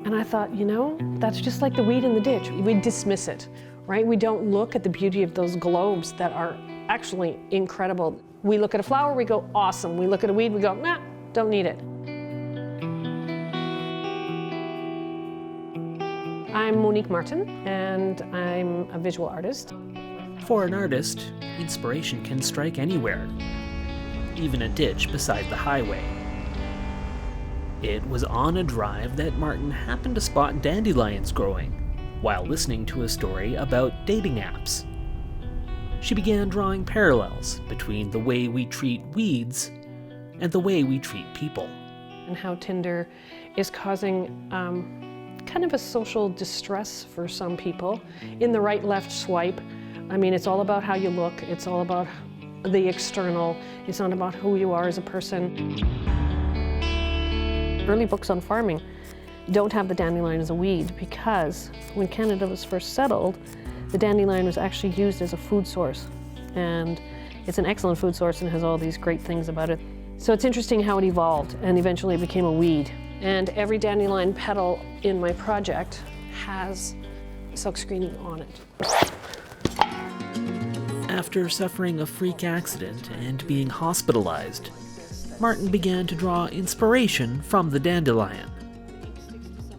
And I thought, you know, that's just like the weed in the ditch. We dismiss it, right? We don't look at the beauty of those globes that are actually incredible. We look at a flower, we go, awesome. We look at a weed, we go, nah, don't need it. I'm Monique Martin, and I'm a visual artist. For an artist, inspiration can strike anywhere, even a ditch beside the highway. It was on a drive that Martin happened to spot dandelions growing while listening to a story about dating apps. She began drawing parallels between the way we treat weeds and the way we treat people. And how Tinder is causing kind of a social distress for some people. In the right-left swipe, I mean, it's all about how you look, it's all about the external, it's not about who you are as a person. Early books on farming don't have the dandelion as a weed because when Canada was first settled, the dandelion was actually used as a food source. And it's an excellent food source and has all these great things about it. So it's interesting how it evolved and eventually it became a weed. And every dandelion petal in my project has silk screening on it. After suffering a freak accident and being hospitalized, Martin began to draw inspiration from the dandelion.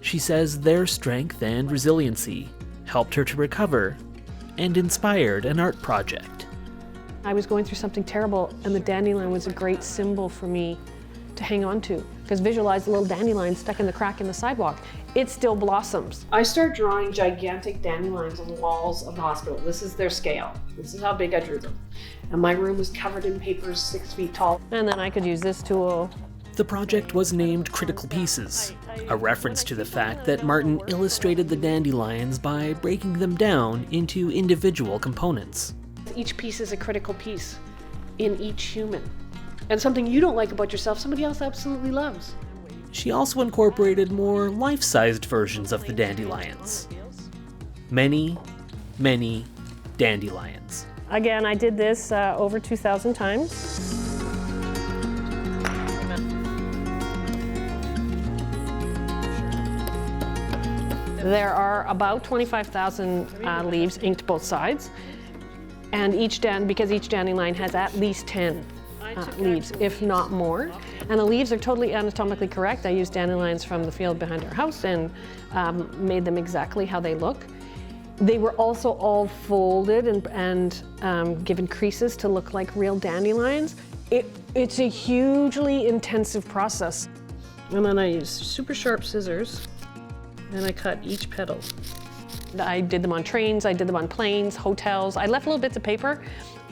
She says their strength and resiliency helped her to recover and inspired an art project. I was going through something terrible and the dandelion was a great symbol for me to hang on to. Because visualize the little dandelion stuck in the crack in the sidewalk. It still blossoms. I start drawing gigantic dandelions on the walls of the hospital. This is their scale. This is how big I drew them. And my room was covered in papers 6 feet tall. And then I could use this tool. The project was named Critical Pieces, a reference to the fact that Martin illustrated the dandelions by breaking them down into individual components. Each piece is a critical piece in each human. And something you don't like about yourself, somebody else absolutely loves. She also incorporated more life-sized versions of the dandelions. Many, many dandelions. Again, I did this over 2,000 times. There are about 25,000 leaves inked both sides. And because each dandelion has at least 10 leaves, if not more. And the leaves are totally anatomically correct. I used dandelions from the field behind our house and made them exactly how they look. They were also all folded and given creases to look like real dandelions. It's a hugely intensive process. And then I used super sharp scissors and I cut each petal. I did them on trains, I did them on planes, hotels. I left little bits of paper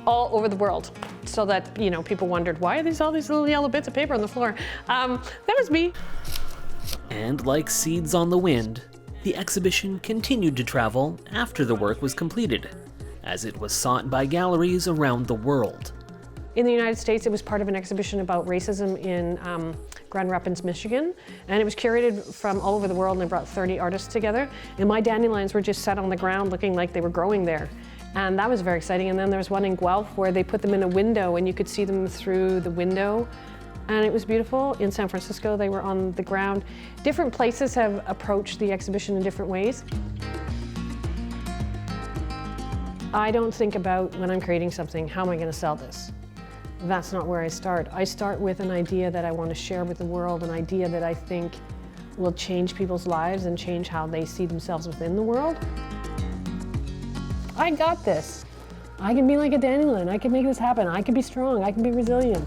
all over the world so that, you know, people wondered, why are all these little yellow bits of paper on the floor? That was me. And like seeds on the wind, the exhibition continued to travel after the work was completed, as it was sought by galleries around the world. In the United States, it was part of an exhibition about racism in Grand Rapids, Michigan, and it was curated from all over the world, and they brought 30 artists together, and my dandelions were just set on the ground looking like they were growing there. And that was very exciting. And then there was one in Guelph where they put them in a window and you could see them through the window. And it was beautiful. In San Francisco, they were on the ground. Different places have approached the exhibition in different ways. I don't think about, when I'm creating something, how am I going to sell this? That's not where I start. I start with an idea that I want to share with the world, an idea that I think will change people's lives and change how they see themselves within the world. I got this. I can be like a dandelion. I can make this happen. I can be strong. I can be resilient.